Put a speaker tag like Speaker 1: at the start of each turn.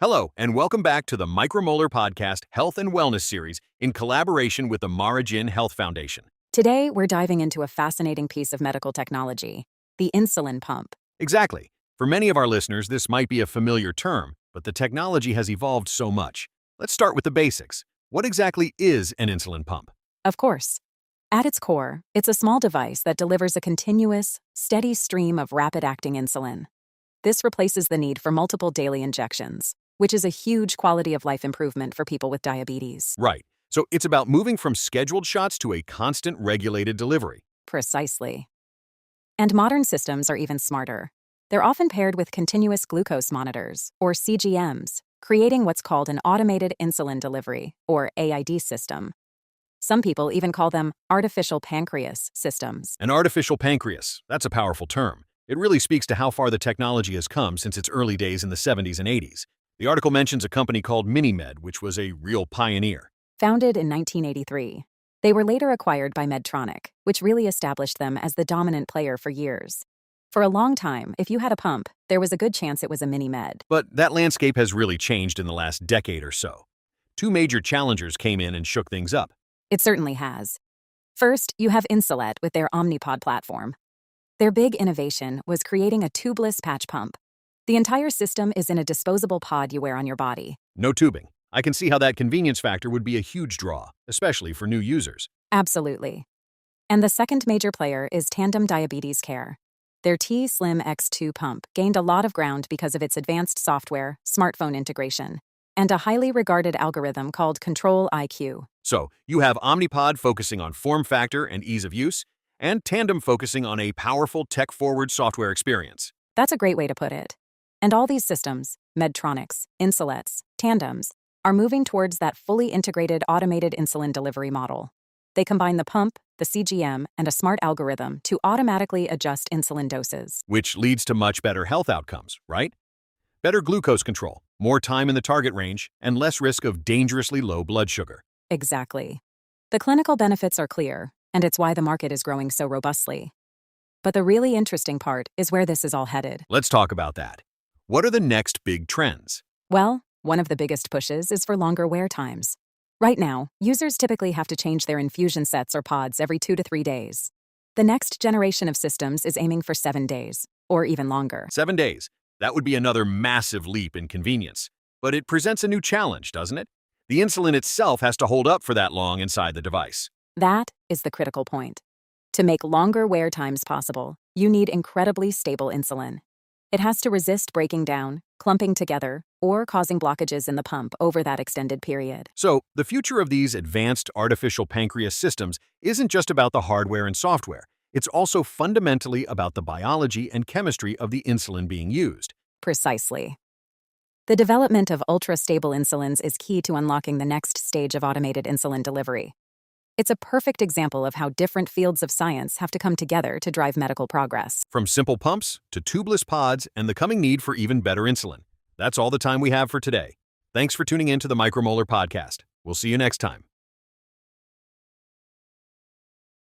Speaker 1: Hello, and welcome back to the Micromolar Podcast Health and Wellness Series in collaboration with the Marajin Health Foundation.
Speaker 2: Today, we're diving into a fascinating piece of medical technology, the insulin pump.
Speaker 1: Exactly. For many of our listeners, this might be a familiar term, but the technology has evolved so much. Let's start with the basics. What exactly is an insulin pump?
Speaker 2: Of course. At its core, it's a small device that delivers a continuous, steady stream of rapid-acting insulin. This replaces the need for multiple daily injections, which is a huge quality-of-life improvement for people with diabetes.
Speaker 1: Right. So it's about moving from scheduled shots to a constant regulated delivery.
Speaker 2: Precisely. And modern systems are even smarter. They're often paired with continuous glucose monitors, or CGMs, creating what's called an automated insulin delivery, or AID system. Some people even call them artificial pancreas systems.
Speaker 1: An artificial pancreas. That's a powerful term. It really speaks to how far the technology has come since its early days in the 70s and 80s. The article mentions a company called MiniMed, which was a real pioneer.
Speaker 2: Founded in 1983, they were later acquired by Medtronic, which really established them as the dominant player for years. For a long time, if you had a pump, there was a good chance it was a MiniMed.
Speaker 1: But that landscape has really changed in the last decade or so. Two major challengers came in and shook things up.
Speaker 2: It certainly has. First, you have Insulet with their Omnipod platform. Their big innovation was creating a tubeless patch pump. The entire system is in a disposable pod you wear on your body.
Speaker 1: No tubing. I can see how that convenience factor would be a huge draw, especially for new users.
Speaker 2: Absolutely. And the second major player is Tandem Diabetes Care. Their T-Slim X2 pump gained a lot of ground because of its advanced software, smartphone integration, and a highly regarded algorithm called Control IQ.
Speaker 1: So, you have Omnipod focusing on form factor and ease of use, and Tandem focusing on a powerful tech-forward software experience.
Speaker 2: That's a great way to put it. And all these systems, Medtronics, Insulets, Tandems, are moving towards that fully integrated automated insulin delivery model. They combine the pump, the CGM, and a smart algorithm to automatically adjust insulin doses.
Speaker 1: Which leads to much better health outcomes, right? Better glucose control, more time in the target range, and less risk of dangerously low blood sugar.
Speaker 2: Exactly. The clinical benefits are clear, and it's why the market is growing so robustly. But the really interesting part is where this is all headed.
Speaker 1: Let's talk about that. What are the next big trends?
Speaker 2: Well, one of the biggest pushes is for longer wear times. Right now, users typically have to change their infusion sets or pods every 2 to 3 days. The next generation of systems is aiming for 7 days, or even longer.
Speaker 1: 7 days. That would be another massive leap in convenience. But it presents a new challenge, doesn't it? The insulin itself has to hold up for that long inside the device.
Speaker 2: That is the critical point. To make longer wear times possible, you need incredibly stable insulin. It has to resist breaking down, clumping together, or causing blockages in the pump over that extended period.
Speaker 1: So, the future of these advanced artificial pancreas systems isn't just about the hardware and software. It's also fundamentally about the biology and chemistry of the insulin being used.
Speaker 2: Precisely. The development of ultra-stable insulins is key to unlocking the next stage of automated insulin delivery. It's a perfect example of how different fields of science have to come together to drive medical progress.
Speaker 1: From simple pumps to tubeless pods and the coming need for even better insulin. That's all the time we have for today. Thanks for tuning in to the Micromolar Podcast. We'll see you next time.